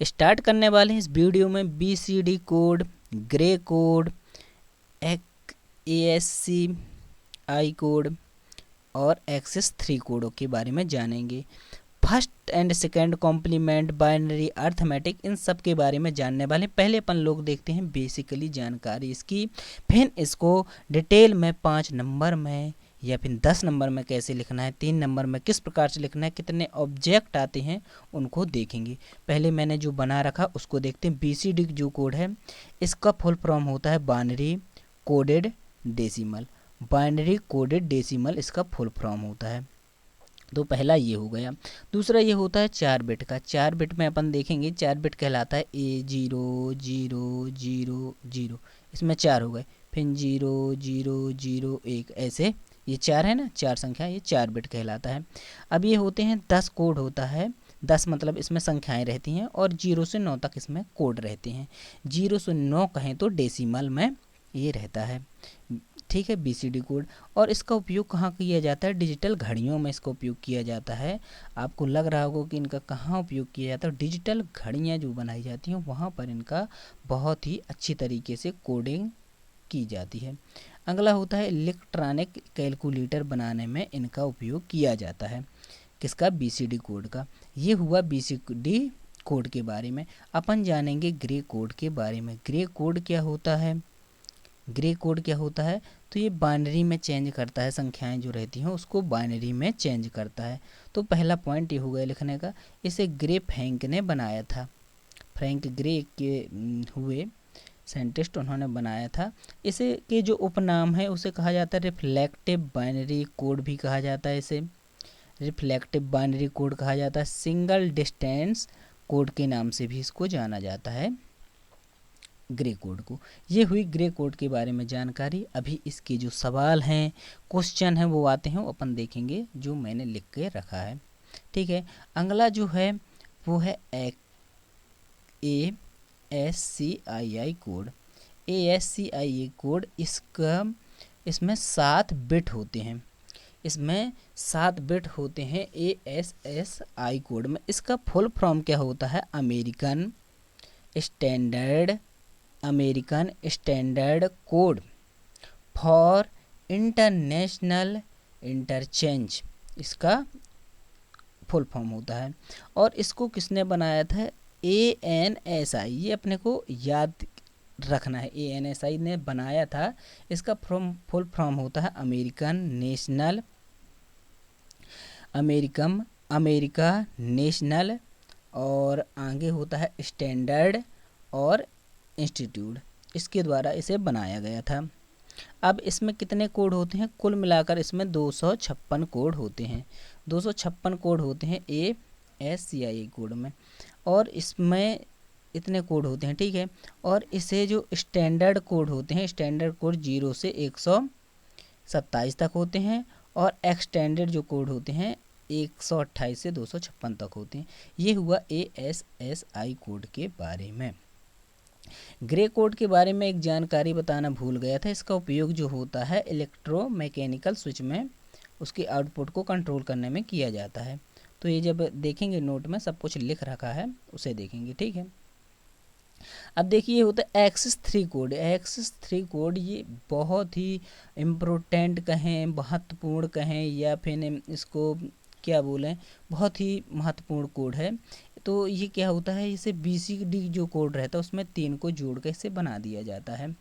Start करने वाले हैं इस वीडियो में BCD code, grey code, ASCII code और एक्सेस 3 कोडों के बारे में जानेंगे। First and second complement, binary, arithmetic, इन सब के बारे में जानने वाले। पहले अपन लोग देखते हैं बेसिकली जानकारी इसकी, फिर इसको डिटेल में 5 नंबर में या फिर 10 नंबर में कैसे लिखना है, 3 नंबर में किस प्रकार से लिखना है, कितने ऑब्जेक्ट आते हैं उनको देखेंगे। पहले मैंने जो बना रखा उसको देखते हैं। BCD जो कोड है इसका फुल फॉर्म होता है binary coded decimal. Binary coded decimal इसका फुल फॉर्म होता है। तो पहला ये हो गया। दूसरा ये होता है 4 बिट का। 4 बिट में अपन देखेंगे 4 बिट कहलाता है A0000, इसमें 4 हो गए, फिर 0001, ऐसे ये 4 है ना, 4 संख्या, ये 4 बिट कहलाता है। अब ये होते हैं 10 कोड होता है। 10 मतलब इसमें संख्याएं रहती हैं और 0 से 9 तक इसमें कोड रहते हैं। 0 से 9 कहें तो डेसिमल में ये रहता है, ठीक है, BCD कोड। और इसका उपयोग कहाँ किया जाता है? डिजिटल घड़ियों में इसका उपयोग किया जाता है। आपको लग रहा होगा कि इनका कहाँ उपयोग किया जाता है? डिजिटल घड़ियाँ जो बनाई जाती हैं वहाँ पर इनका बहुत ही अच्छी तरीके से कोडिंग की जाती है। अगला होता है इलेक्ट्रॉनिक कैलकुलेटर बनाने में इनका उपयोग किया जाता है। किसका? BCD कोड का। ये हुआ BCD कोड के बारे में। अपन जानेंगे ग्रे कोड के बारे में। ग्रे कोड क्या होता है? ग्रे कोड क्या होता है? तो ये बाइनरी में चेंज करता है, संख्याएं जो रहती हैं उसको बाइनरी में चेंज करता है। तो पहला पॉइंट ये हो गया लिखने का। इसे ग्रे फ्रैंक ने बनाया था। फ्रैंक ग्रे के हुए साइंटिस्ट, उन्होंने बनाया था। इसे के जो उपनाम है उसे कहा जाता है रिफ्लेक्टिव बाइनरी कोड भी कहा जाता है। इसे रिफ्लेक्टिव बाइनरी कोड कहा जाता है। सिंगल डिस्टेंस कोड के नाम से भी इसको जाना जाता है, ग्रे कोड को। ये हुई ग्रे कोड के बारे में जानकारी। अभी इसके जो सवाल हैं, क्वेश्चन हैं, वो आते हैं, वो अपन देखेंगे जो मैंने लिख के रखा है, ठीक है। अगला जो है वो है ASCII कोड। ASCII कोड इसमें 7 बिट होते हैं। इसमें 7 बिट होते हैं ASSI कोड में। इसका फुल फॉर्म क्या होता है? American standard code for international interchange, इसका फुल फॉर्म होता है। और इसको किसने बनाया था? ANSI, ये अपने को याद रखना है, ANSI ने बनाया था। इसका फुल फॉर्म होता है अमेरिका नेशनल, और आगे होता है स्टैंडर्ड और इंस्टीट्यूट, इसके द्वारा इसे बनाया गया था। अब इसमें कितने कोड होते हैं? कुल मिलाकर इसमें 256 कोड होते हैं। 256 कोड होते हैं ASCII कोड में, और इसमें इतने कोड होते हैं, ठीक है। और इसे जो स्टैंडर्ड कोड होते हैं, स्टैंडर्ड कोड 0 से 127 तक होते हैं, और एक्सटेंडेड जो कोड होते हैं 128 से 256 तक होते हैं। ये हुआ ASSI कोड के बारे में। ग्रे कोड के बारे में एक जानकारी बताना भूल गया था। इसका उपयोग जो होता है इलेक्ट्रोमैकेनिकल स्विच में उसके आउटपुट को कंट्रोल करने में किया जाता है। तो ये जब देखेंगे नोट में सब कुछ लिख रखा है, उसे देखेंगे, ठीक है। अब देखिए होता है एक्सेस 3 कोड। एक्सेस 3 कोड ये बहुत ही इम्पोर्टेंट कहें, महत्वपूर्ण कहें, या फिर इसको क्या बोलें, बहुत ही महत्वपूर्ण कोड है। तो ये क्या होता है? इसे BCD जो कोड रहता है उसमें 3 को जोड़ के इसे बना दिया जाता है।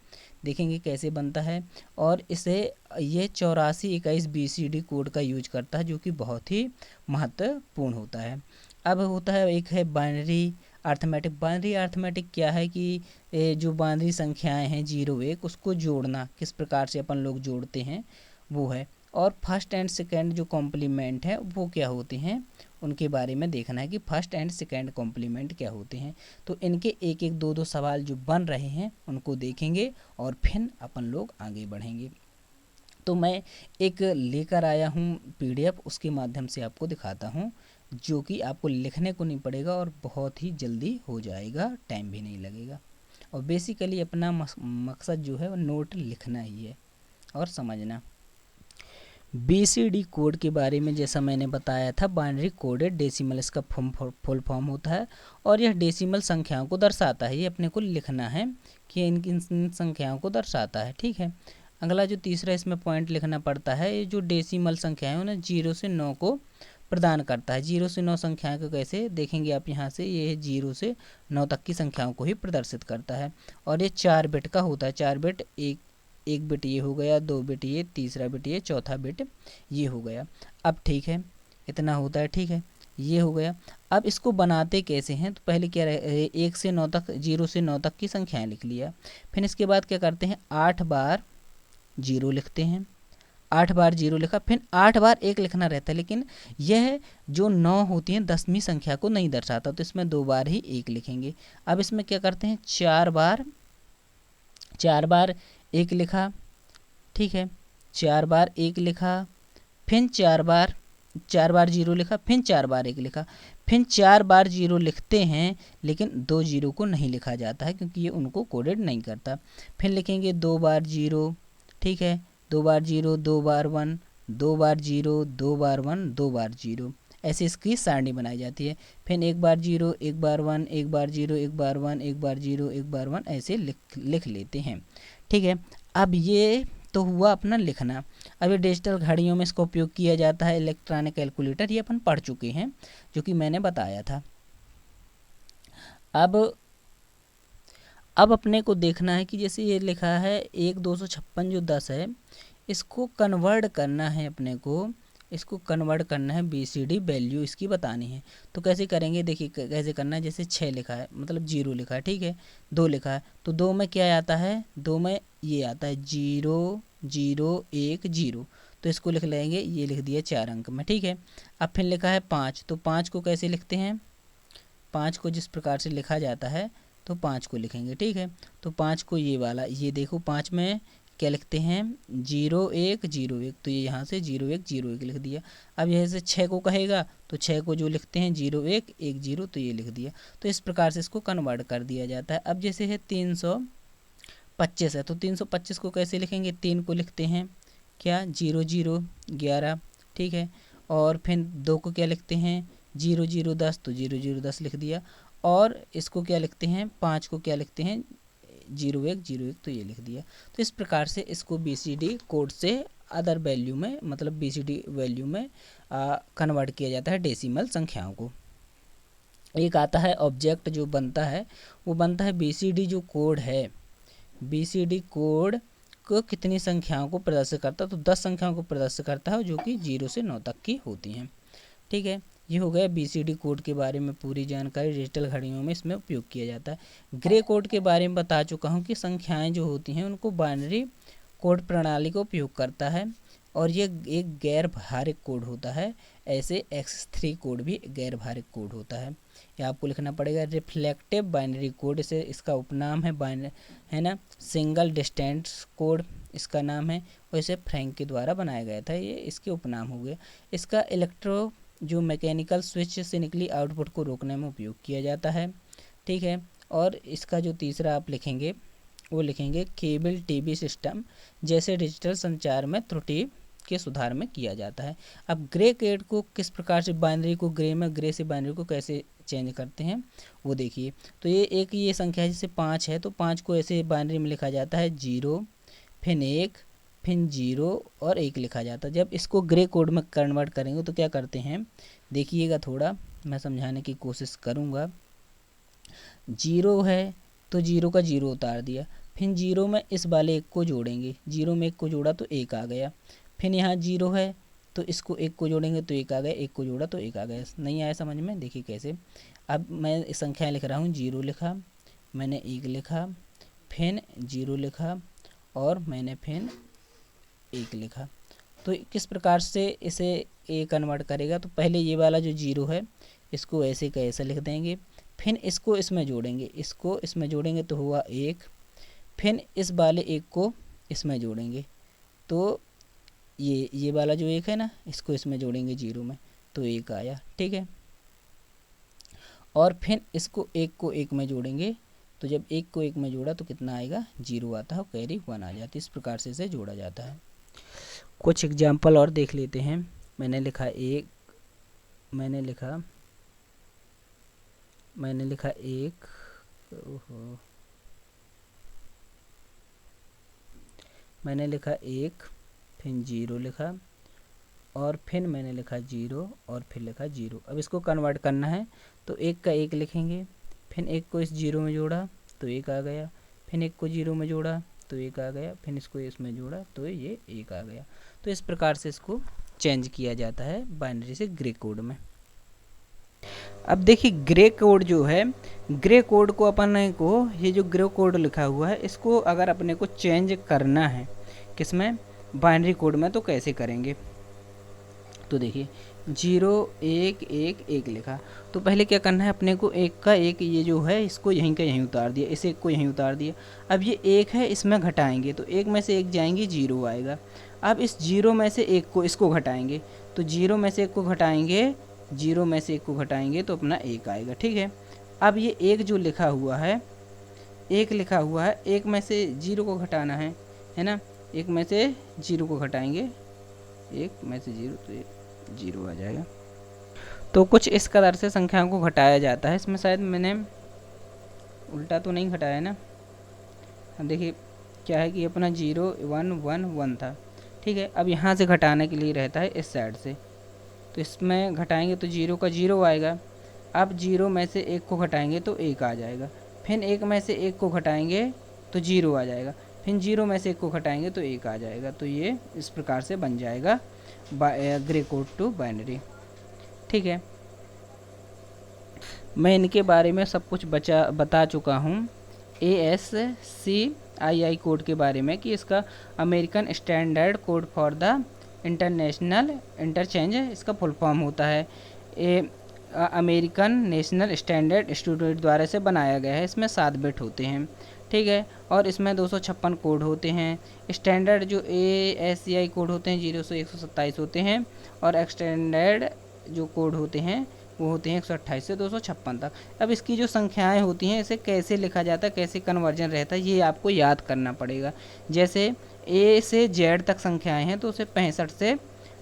देखेंगे कैसे बनता है। और इसे ये 8421 BCD कोड का यूज करता है, जो कि बहुत ही महत्वपूर्ण होता है। अब होता है एक है बाइनरी अर्थमेटिक। बाइनरी अर्थमेटिक क्या है कि जो बाइनरी संख्याएं हैं 0 1, उसको जोड़ना, किस प्रकार से अपन लोग जोड़ते हैं वो है। और फर्स्ट एंड सेकेंड जो कॉम्प्लीमेंट है वो क्या होते हैं, उनके बारे में देखना है कि फर्स्ट एंड सेकेंड कॉम्प्लीमेंट क्या होते हैं। तो इनके एक एक दो दो सवाल जो बन रहे हैं उनको देखेंगे और फिर अपन लोग आगे बढ़ेंगे। तो मैं एक लेकर आया हूँ PDF, उसके माध्यम से आपको दिखाता हूँ, जो कि आपको लिखने को नहीं पड़ेगा और बहुत ही जल्दी हो जाएगा, टाइम भी नहीं लगेगा। और बेसिकली अपना मकसद जो है वो नोट लिखना ही है और समझना। BCD कोड के बारे में जैसा मैंने बताया था, बाइनरी कोडेड डेसिमल इसका फुल फॉर्म होता है और यह डेसिमल संख्याओं को दर्शाता है। ये अपने को लिखना है कि इन संख्याओं को दर्शाता है। ठीक है, अगला जो तीसरा इसमें पॉइंट लिखना पड़ता है, ये जो डेसिमल संख्या है उन्हें 0 से 9 को प्रदान करता है। 0 से 9 संख्याओं को कैसे देखेंगे आप यहाँ से, ये 0 से 9 तक की संख्याओं को ही प्रदर्शित करता है और ये 4 बिट का होता है। 4 बिट, एक बिट ये हो गया, 2 बिट ये, तीसरा बिट ये, चौथा बिट ये हो गया। अब ठीक है, इतना होता है। ठीक है, ये हो गया। अब इसको बनाते कैसे हैं, तो पहले क्या रहे, 1 से 9 तक, 0 से 9 तक की संख्याएं लिख लिया। फिर इसके बाद क्या करते हैं, 8 बार 0 लिखते हैं। 8 बार 0 लिखा, फिर 8 बार 1 लिखना रहता है, लेकिन यह जो 9 होती हैं 10वीं संख्या को नहीं दर्शाता, तो इसमें 2 बार ही 1 लिखेंगे। अब इसमें क्या करते हैं, 4 बार 1 लिखा। ठीक है, 4 बार 1 लिखा, फिर 4 बार 0 लिखा, फिर 4 बार 1 लिखा, फिर 4 बार 0 लिखते हैं, लेकिन 2 0 को नहीं लिखा जाता है क्योंकि ये उनको कोडेड नहीं करता। फिर लिखेंगे 2 बार 0। ठीक है, 2 बार 0, 2 बार 1, 2 बार 0, 2 बार 1, 2 बार 0, ऐसे इसकी सारणी बनाई जाती है। फिर 1 बार 0, 1 बार 1, 1 बार 0, 1 बार 1, 1 बार 0, 1 बार 1, ऐसे लिख लेते हैं। ठीक है, अब ये तो हुआ अपना लिखना। अब ये डिजिटल घड़ियों में इसका उपयोग किया जाता है, इलेक्ट्रॉनिक कैलकुलेटर, ये अपन पढ़ चुके हैं जो कि मैंने बताया था। अब अपने को देखना है कि जैसे ये लिखा है 1,256 जो 10 है, इसको कन्वर्ट करना है अपने को, इसको कन्वर्ट करना है, BCD वैल्यू इसकी बतानी है। तो कैसे करेंगे, देखिए कैसे करना है। जैसे 6 लिखा है, मतलब 0 लिखा है। ठीक है, 2 लिखा है, तो 2 में क्या आता है, 2 में ये आता है 0 0 1 0, तो इसको लिख लेंगे, ये लिख दिया 4 अंक में। ठीक है, अब फिर लिखा है 5, तो 5 को कैसे लिखते हैं, 5 को जिस प्रकार से लिखा जाता है तो 5 को लिखेंगे। ठीक है, तो 5 को ये वाला, ये देखो 5 में क्या लिखते हैं, 0 1 0 1, तो ये यहाँ से 0 1 0 1 लिख दिया। अब यह से 6 को कहेगा तो 6 को जो लिखते हैं 0 1 1 0, तो ये लिख दिया। तो इस प्रकार से इसको कन्वर्ट कर दिया जाता है। अब जैसे है 325 है, तो 325 को कैसे लिखेंगे, 3 को लिखते हैं क्या, 0 0 11। ठीक है, और फिर 2 को क्या लिखते हैं, 0 0 10, तो 0 0 10 लिख दिया। और इसको क्या लिखते हैं, 5 को क्या लिखते हैं, 0 1 0 1, तो ये लिख दिया। तो इस प्रकार से इसको BCD कोड से अदर वैल्यू में, मतलब BCD वैल्यू में कन्वर्ट किया जाता है डेसिमल संख्याओं को। एक आता है ऑब्जेक्ट जो बनता है, वो बनता है BCD जो कोड है, BCD कोड को कितनी संख्याओं को प्रदर्शित करता है, तो 10 संख्याओं को प्रदर्शित करता है जो कि 0 से 9 तक की होती हैं। ठीक है, ये हो गया BCD कोड के बारे में पूरी जानकारी। डिजिटल घड़ियों में इसमें उपयोग किया जाता है। ग्रे कोड के बारे में बता चुका हूँ कि संख्याएं जो होती हैं उनको बाइनरी कोड प्रणाली का उपयोग करता है और ये एक गैर भारिक कोड होता है। ऐसे X3 कोड भी गैर भारिक कोड होता है, ये आपको लिखना पड़ेगा। रिफ्लेक्टिव बाइनरी कोड, इसे इसका उपनाम है ना, सिंगल डिस्टेंस कोड इसका नाम है, और इसे फ्रैंक के द्वारा बनाया गया था, ये इसके उपनाम हो गया। इसका इलेक्ट्रो जो मैकेनिकल स्विच से निकली आउटपुट को रोकने में उपयोग किया जाता है। ठीक है, और इसका जो तीसरा आप लिखेंगे वो लिखेंगे केबल टीवी सिस्टम जैसे डिजिटल संचार में त्रुटि के सुधार में किया जाता है। अब ग्रे कोड को किस प्रकार से, बाइनरी को ग्रे में, ग्रे से बाइनरी को कैसे चेंज करते हैं वो देखिए। तो ये संख्या जैसे 5 है, तो 5 को ऐसे बाइनरी में लिखा जाता है 0 फिर 1 फिर 0 और 1 लिखा जाता है। जब इसको ग्रे कोड में कन्वर्ट करेंगे तो क्या करते हैं, देखिएगा, थोड़ा मैं समझाने की कोशिश करूँगा। 0 है तो 0 का 0 उतार दिया, फिर 0 में इस वाले 1 को जोड़ेंगे, 0 में 1 को जोड़ा तो 1 आ गया। फिर यहाँ 0 है तो इसको 1 को जोड़ेंगे तो 1 आ गया, 1 को जोड़ा तो 1 आ गया। नहीं आया समझ में, देखिए कैसे। अब मैं संख्याएँ लिख रहा हूँ, 0 लिखा, मैंने 1 लिखा, फिर 0 लिखा और मैंने फिर 1 लिखा। तो किस प्रकार से इसे ए कन्वर्ट करेगा, तो पहले ये वाला जो 0 है इसको ऐसे का ऐसा लिख देंगे, फिर इसको इसमें जोड़ेंगे, इसको इसमें जोड़ेंगे तो हुआ 1, फिर इस वाले 1 को इसमें जोड़ेंगे तो ये वाला जो 1 है ना, इसको इसमें जोड़ेंगे 0 में तो 1 आया। ठीक है, और फिर इसको 1 को 1 में जोड़ेंगे, तो जब 1 को 1 में जोड़ा तो कितना आएगा, 0 आता है और कैरी 1 आ जाती है। इस प्रकार से इसे जोड़ा जाता है। कुछ एग्जाम्पल और देख लेते हैं। मैंने लिखा एक, मैंने लिखा एक, ओहो, मैंने लिखा एक, फिर 0 लिखा, और फिर मैंने लिखा 0 और फिर लिखा 0। अब इसको कन्वर्ट करना है तो एक का एक लिखेंगे, फिर एक को इस 0 में जोड़ा तो एक आ गया, फिर एक को 0 में जोड़ा तो एक आ गया, फिर इसको इसमें जोड़ा तो ये एक आ गया। तो इस प्रकार से इसको चेंज किया जाता है बाइनरी से ग्रे कोड में। अब देखिए ग्रे कोड जो है, ग्रे कोड को अपन को, ये जो ग्रे कोड लिखा हुआ है इसको अगर अपने को चेंज करना है किसमें, बाइनरी कोड में, तो कैसे करेंगे। तो देखिए 0 1 1 1 लिखा, तो पहले क्या करना है अपने को, एक का एक ये जो है इसको यहीं का यहीं उतार दिया, इस एक को यहीं उतार दिया। अब ये एक है, इसमें घटाएंगे तो एक में से एक जाएंगे 0 आएगा। अब इस 0 में से एक को इसको घटाएंगे तो 0 में से एक को घटाएंगे, 0 में से एक को घटाएंगे तो अपना एक आएगा, ठीक है। अब ये एक जो लिखा हुआ है, एक लिखा हुआ है, एक में से 0 को घटाना है ना, एक में से 0 को घटाएंगे, एक में से 0 तो ये 0 आ जाएगा। तो कुछ इस कदर से संख्याओं को घटाया जाता है। इसमें शायद मैंने उल्टा तो नहीं घटाया ना, देखिए क्या है कि अपना 0 1 1 1 था, ठीक है। अब यहाँ से घटाने के लिए रहता है इस साइड से, तो इसमें घटाएंगे तो 0 का 0 आएगा। अब 0 में से एक को घटाएंगे तो एक आ जाएगा, फिर एक में से एक को घटाएंगे तो 0 आ जाएगा, फिर 0 में से एक को घटाएंगे तो एक आ जाएगा। तो ये इस प्रकार से बन जाएगा ग्रे कोड टू बाइनरी, ठीक है। मैं इनके बारे में सब कुछ बता चुका हूँ। ASCII कोड के बारे में कि इसका American standard code for the international interchange इसका फुल फॉर्म होता है। अमेरिकन नेशनल स्टैंडर्ड इंस्टीट्यूट द्वारा से बनाया गया है। इसमें 7 बिट होते हैं, ठीक है, और इसमें 256 कोड होते हैं। स्टैंडर्ड जो ASCII कोड होते हैं 0 से 127 होते हैं, और एक्सटेंडेड जो कोड होते हैं वो होते हैं 128 से 256 तक। अब इसकी जो संख्याएं होती हैं इसे कैसे लिखा जाता है, कैसे कन्वर्जन रहता है, ये आपको याद करना पड़ेगा। जैसे A से Z तक संख्याएं हैं तो उसे 65 से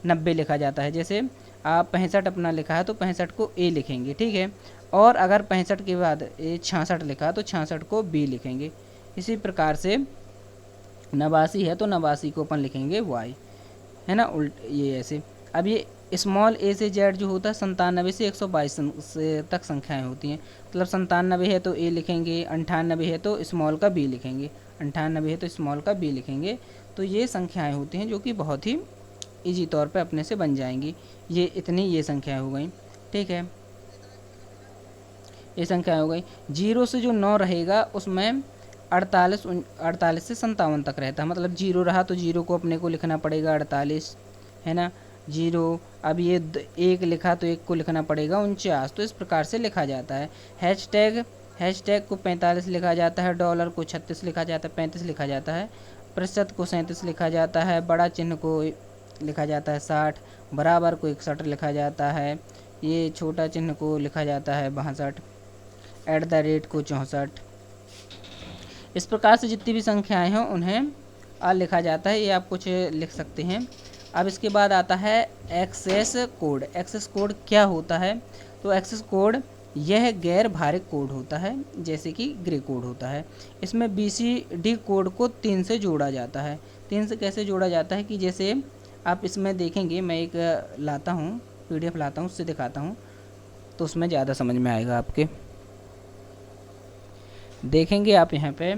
90 लिखा जाता है। जैसे आप 65 अपना लिखा है तो 65 को A लिखेंगे, ठीक है, और अगर 65 के बाद 66 लिखा तो 66 को B लिखेंगे। इसी प्रकार से 89 है तो 89 को अपन लिखेंगे Y, है ना, ये ऐसे। अब ये स्मॉल A से Z जो होता है 97 से 122 तक संख्याएं होती हैं। मतलब 97 है तो A लिखेंगे, 98 है तो स्मॉल का B लिखेंगे, 98 है तो स्मॉल का B लिखेंगे। तो ये संख्याएं होती हैं जो कि बहुत ही इजी तौर पे अपने से बन जाएंगी। ये इतनी ये संख्याएं हो गई, ठीक है, ये संख्या हो गई। 0 से जो 9 रहेगा उसमें 48 से 57 तक रहता है। मतलब 0 रहा तो 0 को अपने को लिखना पड़ेगा 48, है ना, 0। अब ये 1 लिखा तो 1 को लिखना पड़ेगा 49। तो इस प्रकार से लिखा जाता है। हैशटैग को 45 लिखा जाता है, डॉलर को 36 लिखा जाता है, 35 लिखा जाता है, प्रतिशत को 37 लिखा जाता है, बड़ा चिन्ह को लिखा जाता है 60, बराबर को 61 लिखा जाता है, ये छोटा चिन्ह को लिखा जाता है 62, @ को 64। इस प्रकार से जितनी भी संख्याएं हैं उन्हें लिखा जाता है। ये आप कुछ लिख सकते हैं। अब इसके बाद आता है एक्सेस कोड। एक्सेस कोड क्या होता है? तो एक्सेस कोड यह गैर भारिक कोड होता है, जैसे कि ग्रे कोड होता है। इसमें BCD कोड को 3 से जोड़ा जाता है। 3 से कैसे जोड़ा जाता है कि जैसे आप इसमें देखेंगे, मैं एक लाता हूँ PDF लाता हूँ, उससे दिखाता हूँ तो उसमें ज़्यादा समझ में आएगा आपके। देखेंगे आप यहाँ पे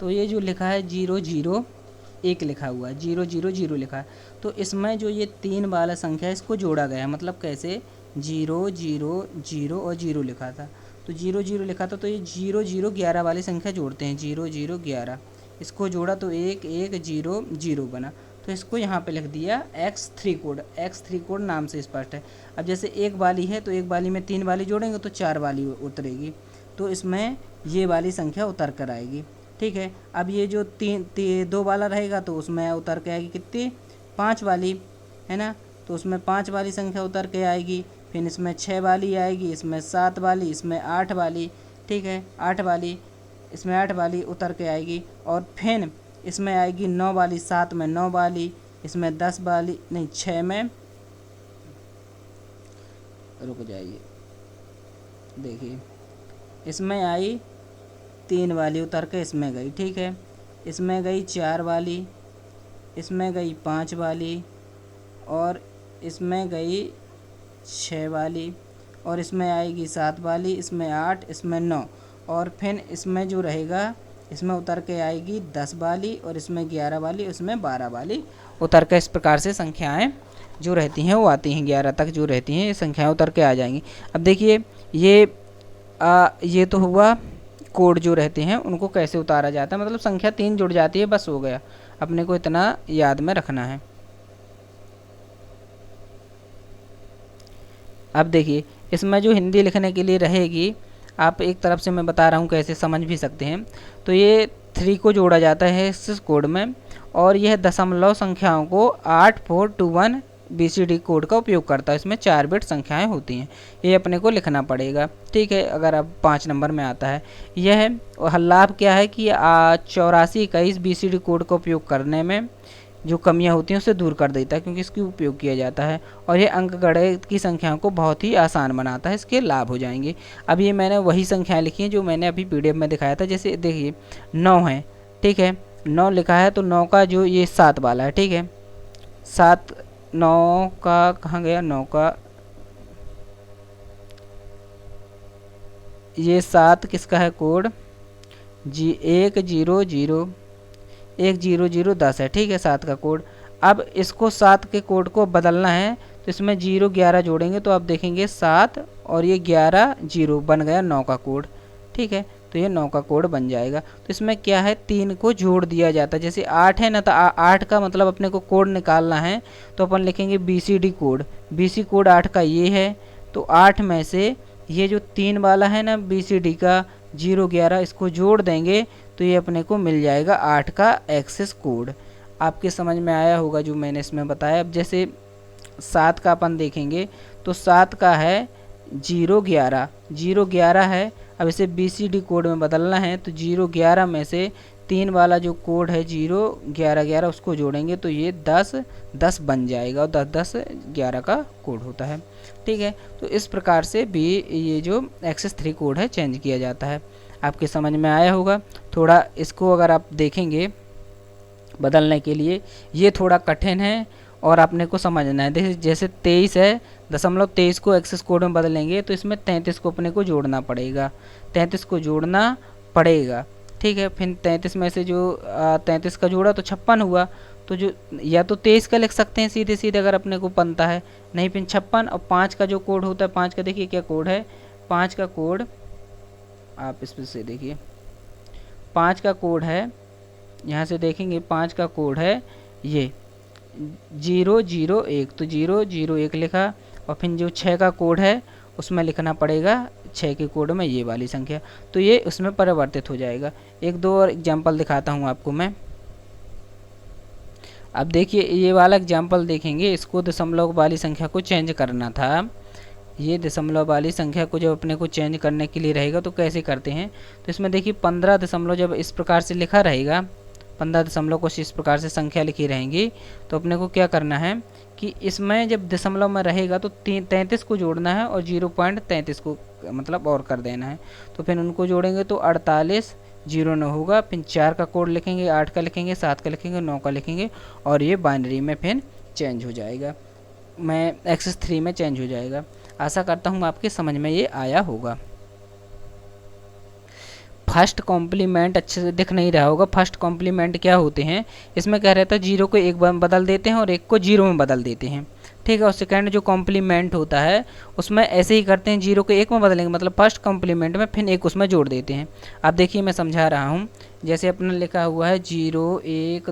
तो ये जो लिखा है 001 लिखा हुआ है, 000 लिखा है। तो इसमें जो ये 3 वाला संख्या है इसको जोड़ा गया है। मतलब कैसे, 0 0 0 और 0 लिखा था तो 0 0 लिखा था तो ये 0 0 11 वाली संख्या जोड़ते हैं, 0 0 11, इसको जोड़ा तो 1 1 0 0 बना। तो इसको यहाँ पे लिख दिया X3 कोड। X3 कोड नाम से स्पष्ट है। अब जैसे एक वाली है तो एक वाली में 3 वाली जोड़ेंगे तो 4 वाली उतरेगी, तो इसमें ये वाली संख्या उतर कर आएगी, ठीक है। अब ये जो 2 वाला रहेगा तो उसमें उतर के आएगी कितनी, 5 वाली, है ना, तो उसमें 5 वाली संख्या उतर के आएगी। फिर इसमें 6 वाली आएगी, इसमें 7 वाली, इसमें 8 वाली, ठीक है, 8 वाली, इसमें 8 वाली उतर के आएगी। और फिर इसमें आएगी 9 वाली, 7 में 9 वाली, इसमें 10 वाली नहीं 6 में, रुक जाइए, देखिए इसमें आई 3 वाली उतर के इसमें गई, ठीक है, इसमें गई 4 वाली, इसमें गई 5 वाली, और इसमें गई 6 वाली, और इसमें आएगी 7 वाली, इसमें 8, इसमें 9, और फिर इसमें जो रहेगा इसमें उतर के आएगी 10 वाली, और इसमें 11 वाली, उसमें 12 वाली उतर के। इस प्रकार से संख्याएं जो रहती हैं वो आती हैं, 11 तक जो रहती हैं ये संख्याएं उतर के आ जाएंगी। अब देखिए ये तो हुआ कोड जो रहते हैं उनको कैसे उतारा जाता है, मतलब संख्या 3 जुड़ जाती है, बस हो गया, अपने को इतना याद में रखना है। अब देखिए इसमें जो हिंदी लिखने के लिए रहेगी, आप एक तरफ से मैं बता रहा हूँ कैसे समझ भी सकते हैं। तो ये 3 को जोड़ा जाता है इस कोड में, और यह दशमलव संख्याओं को 8421 BCD कोड का उपयोग करता है। इसमें 4 बिट संख्याएं होती हैं, ये अपने को लिखना पड़ेगा, ठीक है। अगर अब 5 नंबर में आता है यह लाभ क्या है कि 8421 BCD कोड का उपयोग करने में जो कमियां होती हैं उसे दूर कर देता है, क्योंकि इसकी उपयोग किया जाता है, और ये अंकगणित की संख्याओं को बहुत ही आसान बनाता है। इसके लाभ हो जाएंगे। अब ये मैंने वही संख्याएं लिखी हैं जो मैंने अभी PDF में दिखाया था। जैसे देखिए 9 है, ठीक है, 9 लिखा है, तो 9 का जो ये 7 वाला है, ठीक है, 7 9 का कहाँ गया, 9 का ये 7 किसका है कोड, 1010 है, ठीक है, 7 का कोड। अब इसको 7 के कोड को बदलना है, तो इसमें 0 11 जोड़ेंगे, तो आप देखेंगे 7 और ये 11 0 बन गया 9 का कोड, ठीक है। तो ये 9 का कोड बन जाएगा। तो इसमें क्या है, 3 को जोड़ दिया जाता है। जैसे 8 है ना, तो 8 का मतलब अपने को कोड निकालना है, तो अपन लिखेंगे BCD कोड, BC कोड 8 का ये है। तो 8 में से ये जो 3 वाला है ना BCD का 0 11, इसको जोड़ देंगे, तो ये अपने को मिल जाएगा 8 का एक्सेस कोड। आपके समझ में आया होगा जो मैंने इसमें बताया। अब जैसे 7 का अपन देखेंगे, तो 7 का है 0 11 है। अब इसे BCD कोड में बदलना है, तो 0 11 में से 3 वाला जो कोड है 0 11 11 उसको जोड़ेंगे, तो ये 10 10 बन जाएगा, और 10 10 11 का कोड होता है, ठीक है। तो इस प्रकार से भी ये जो एक्सेस 3 कोड है चेंज किया जाता है। आपके समझ में आया होगा। थोड़ा इसको अगर आप देखेंगे बदलने के लिए, ये थोड़ा कठिन है और आपने को समझना है। देखिए जैसे 23 है, 0.23 को एक्सेस कोड में बदलेंगे, तो इसमें 33 को अपने को जोड़ना पड़ेगा, 33 को जोड़ना पड़ेगा, ठीक है। फिर 33 में से जो 33 का जोड़ा तो 56 हुआ, तो जो या तो 23 का लिख सकते हैं सीधे सीधे अगर अपने को बनता है, नहीं फिर 56। और 5 का जो कोड होता है, 5 का देखिए क्या कोड है, 5 का कोड आप इस पर से देखिए, 5 का कोड है, यहाँ से देखेंगे 5 का कोड है ये 001, तो 001 लिखा, और फिर जो 6 का कोड है उसमें लिखना पड़ेगा 6 के कोड में ये वाली संख्या, तो ये उसमें परिवर्तित हो जाएगा। एक दो और एग्जाम्पल दिखाता हूँ आपको मैं। अब देखिए ये वाला एग्जाम्पल देखेंगे, इसको दशमलव वाली संख्या को चेंज करना था। ये दशमलव वाली संख्या को जब अपने को चेंज करने के लिए रहेगा तो कैसे करते हैं, तो इसमें देखिए 15 दशमलव जब इस प्रकार से लिखा रहेगा, 15 दशमलव को इस प्रकार से संख्या लिखी रहेंगी, तो अपने को क्या करना है कि इसमें जब दशमलव में रहेगा तो 33 को जोड़ना है, और 0.33 को मतलब और कर देना है। तो फिर उनको जोड़ेंगे तो 48 09 होगा, फिर 4 का कोड लिखेंगे, 8 का लिखेंगे, 7 का लिखेंगे, 9 का लिखेंगे, और ये बाइनरी में फिर चेंज हो जाएगा, मैं एक्सेस 3 में चेंज हो जाएगा। आशा करता हूँ आपके समझ में ये आया होगा। फर्स्ट कॉम्प्लीमेंट अच्छे से दिख नहीं रहा होगा। फर्स्ट कॉम्प्लीमेंट क्या होते हैं, इसमें क्या रहता है 0 को 1 में बदल देते हैं और 1 को 0 में बदल देते हैं, ठीक है। और सेकंड जो कॉम्प्लीमेंट होता है उसमें ऐसे ही करते हैं, 0 को 1 में बदलेंगे, मतलब फर्स्ट कॉम्प्लीमेंट में फिर 1 उसमें जोड़ देते हैं। अब देखिए मैं समझा रहा हूँ, जैसे अपना लिखा हुआ है 0 1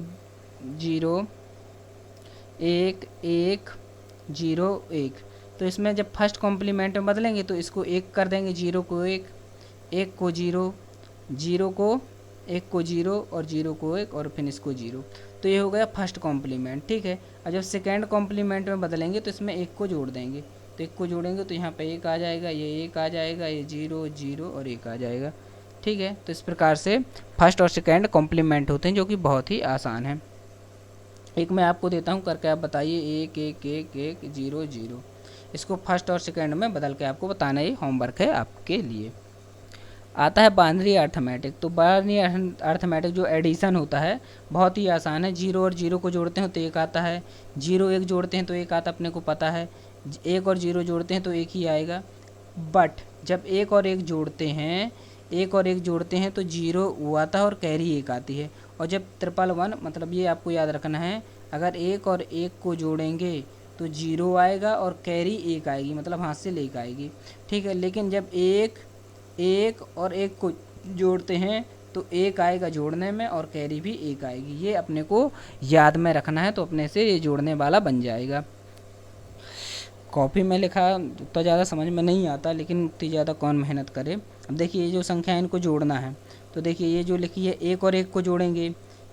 0 1 1 0 1, तो इसमें जब फर्स्ट कॉम्प्लीमेंट में बदलेंगे तो इसको 1 कर देंगे, 0 को 1, 1 को 0, 0 को 1 को 0, और 0 को 1, और फिर इसको 0, तो ये हो गया फर्स्ट कॉम्प्लीमेंट, ठीक है। और जब सेकेंड कॉम्प्लीमेंट में बदलेंगे तो इसमें 1 को जोड़ देंगे, तो 1 को जोड़ेंगे तो यहाँ पे 1 आ जाएगा, ये 1 आ जाएगा, ये 0 0 और 1 आ जाएगा, ठीक है। तो इस प्रकार से फर्स्ट और सेकेंड कॉम्प्लीमेंट होते हैं, जो कि बहुत ही आसान है। एक मैं आपको देता हूँ, करके आप बताइए 1 1 1 1 0 0। इसको फर्स्ट और सेकंड में बदल के आपको बताना, ये होमवर्क है आपके लिए। आता है बाइनरी अर्थमेटिक। तो बाइनरी अर्थमेटिक जो एडिशन होता है बहुत ही आसान है। 0 और 0 को जोड़ते हैं तो 1 आता है, 0 1 जोड़ते हैं तो 1 आता, अपने को पता है। 1 और 0 जोड़ते हैं तो 1 ही आएगा। बट जब 1 और 1 जोड़ते हैं, 1 और 1 जोड़ते हैं तो 0 वो आता है और कैरी 1 आती है। और जब 111 मतलब ये आपको याद रखना है, अगर 1 और 1 को जोड़ेंगे तो 0 आएगा और कैरी 1 आएगी, मतलब हाथ से 1 आएगी, ठीक है। लेकिन जब 1 और 1 को जोड़ते हैं तो 1 आएगा जोड़ने में और कैरी भी 1 आएगी। ये अपने को याद में रखना है, तो अपने से ये जोड़ने वाला बन जाएगा। कॉपी में लिखा तो ज़्यादा समझ में नहीं आता, लेकिन उतनी ज़्यादा कौन मेहनत करे। अब देखिए ये जो संख्या है इनको जोड़ना है, तो देखिए ये जो लिखी है 1 और 1 को जोड़ेंगे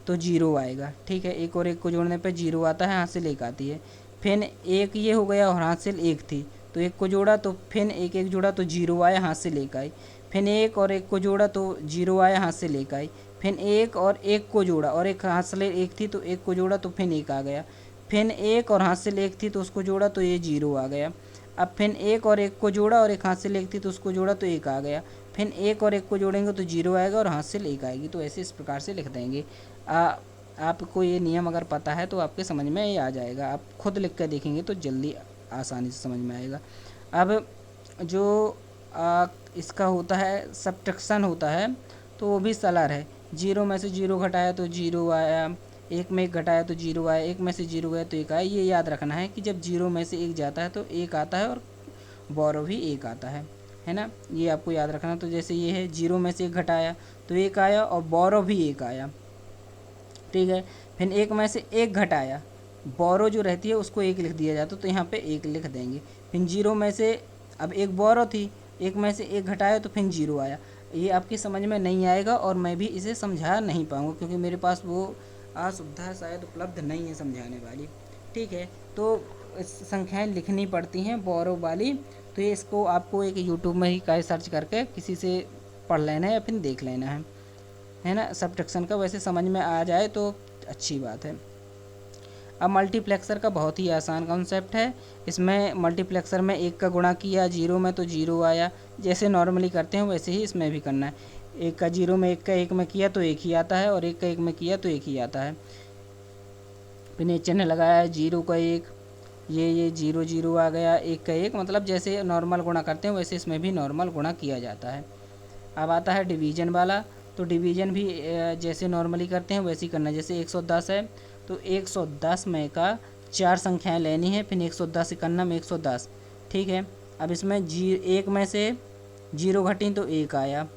तो 0 आएगा, ठीक है। 1 और 1 को जोड़ने पे 0 आता है, हाथ से 1 आती है। फिर 1 ये हो गया और हाथ से 1 थी तो 1 को जोड़ा तो फिर 1 1 जोड़ा तो 0 आया, हाथ से 1 आई। फिर 1 और 1 को जोड़ा तो 0 आया, हाथ से 1 आई। फिर 1 और 1 को जोड़ा और एक हाथ से 1 थी तो 1 को जोड़ा तो फिर 1 आ गया। फिर 1 और हाथ से 1 थी तो उसको जोड़ा तो ये 0 आ गया। अब फिर 1 और 1 को जोड़ा और एक हाथ से 1 थी तो उसको जोड़ा तो 1 आ गया। फिर 1 और 1 को जोड़ेंगे तो 0 आएगा और हाथ से 1 आएगी। तो ऐसे इस प्रकार से लिख देंगे। आपको ये नियम अगर पता है तो आपके समझ में ये आ जाएगा। आप खुद लिख कर देखेंगे तो जल्दी आसानी से समझ में आएगा। अब जो इसका होता है सब्ट्रैक्शन होता है, तो वो भी सरल है। 0 में से 0 घटाया तो 0 आया, 1 में 1 घटाया तो 0 आया, 1 में से 0 गया तो 1 आया। ये याद रखना है कि जब 0 में से 1 जाता है तो 1 आता है और बोरो भी 1 आता है ना। ये आपको याद रखना। तो जैसे ये है 0 में से 1 घटाया तो 1 आया और बोरो भी 1 आया, ठीक है। फिर 1 में से 1 घटाया, बोरो जो रहती है उसको 1 लिख दिया जाता, तो यहाँ पे 1 लिख देंगे। फिर 0 में से अब 1 बोरो थी, 1 में से 1 घटाया तो फिर 0 आया। ये आपकी समझ में नहीं आएगा और मैं भी इसे समझा नहीं पाऊँगा क्योंकि मेरे पास वो सुविधा शायद उपलब्ध नहीं है समझाने वाली, ठीक है। तो संख्याएं लिखनी पड़ती हैं बोरो वाली। तो ये इसको आपको एक यूट्यूब में ही का सर्च करके किसी से पढ़ लेना है या फिर देख लेना है ना। सब्ट्रैक्शन का वैसे समझ में आ जाए तो अच्छी बात है। अब मल्टीप्लेक्सर का बहुत ही आसान कॉन्सेप्ट है। इसमें मल्टीप्लेक्सर में 1 का गुणा किया 0 में तो 0 आया, जैसे नॉर्मली करते हैं वैसे ही इसमें भी करना है। 1 का 0 में 1 का 1 में किया तो 1 ही आता है और 1 का 1 में किया तो 1 ही आता है। फिर चिन्ह लगाया है 0 का 1, ये 0 0 आ गया, 1 का 1, मतलब जैसे नॉर्मल गुणा करते हैं वैसे इसमें भी नॉर्मल गुणा किया जाता है। अब आता है डिवीजन वाला। तो डिवीजन भी जैसे नॉर्मली करते हैं वैसे ही करना है। जैसे 110 है तो 110 में का 4 संख्याएं लेनी है, फिर 110 इकन्ना में 110, ठीक है। अब इसमें 1 में से 0 घटी तो 1 आया,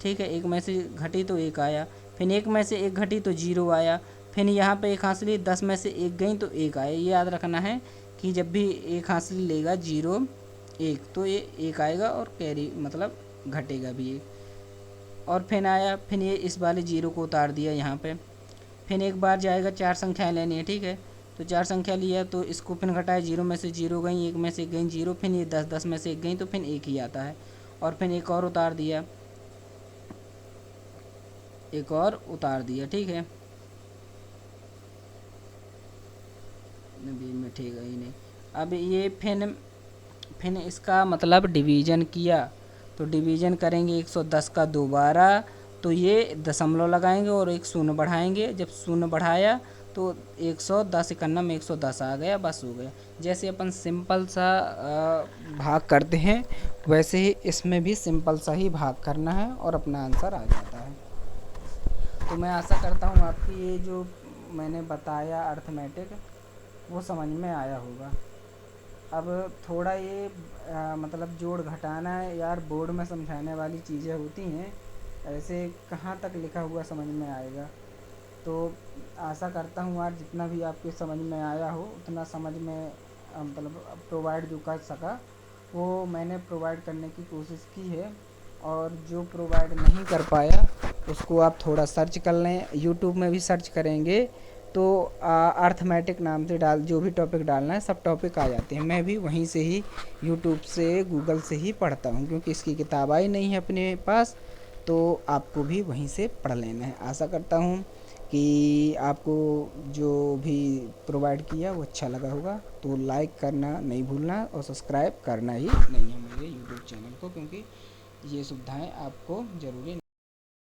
ठीक है। 1 में से घटी तो 1 आया, फिर 1 में से 1 घटी तो 0 आया। फिर यहाँ पे एक हासिली 10 में से 1 गई तो 1 आया। ये याद रखना है कि जब भी एक हासिली लेगा 0 1 तो ये 1 आएगा और कैरी मतलब घटेगा भी 1। और फिर आया, फिर ये इस वाले 0 को उतार दिया यहाँ पे। फिर एक बार जाएगा 4 संख्याएं लेनी है, ठीक है। तो 4 संख्या लिया तो इसको फिर घटाया, 0 में से 0 गई, 1 में से 1 गई 0, फिर ये 10 10 में से 1 गई तो फिर 1 ही आता है। और फिर एक और उतार दिया, एक और उतार दिया, ठीक है। बीच में ठीक है ही नहीं। अब ये फिर इसका मतलब डिवीज़न किया तो डिवीज़न करेंगे 110 का दोबारा, तो ये दशमलव लगाएंगे और एक शून्य बढ़ाएंगे। जब शून्य बढ़ाया तो 110 इकन्ना में 110 आ गया, बस हो गया। जैसे अपन सिंपल सा भाग करते हैं वैसे ही इसमें भी सिंपल सा ही भाग करना है और अपना आंसर आ जाता है। तो मैं आशा करता हूँ आपकी ये जो मैंने बताया अर्थमेटिक वो समझ में आया होगा। अब थोड़ा ये मतलब जोड़ घटाना है यार, बोर्ड में समझाने वाली चीज़ें होती हैं, ऐसे कहाँ तक लिखा हुआ समझ में आएगा। तो आशा करता हूँ आज जितना भी आपके समझ में आया हो उतना समझ में मतलब प्रोवाइड जो कर सका वो मैंने प्रोवाइड करने की कोशिश की है। और जो प्रोवाइड नहीं कर पाया उसको आप थोड़ा सर्च कर लें, यूट्यूब में भी सर्च करेंगे तो अर्थमेटिक नाम से जो भी टॉपिक डालना है सब टॉपिक आ जाते हैं। मैं भी वहीं से ही यूट्यूब से गूगल से ही पढ़ता हूँ क्योंकि इसकी किताब आई नहीं है अपने पास, तो आपको भी वहीं से पढ़ लेना है। आशा करता हूँ कि आपको जो भी प्रोवाइड किया वो अच्छा लगा होगा, तो लाइक करना नहीं भूलना और सब्सक्राइब करना ही नहीं है मेरे यूट्यूब चैनल को, क्योंकि ये सुविधाएं आपको ज़रूरी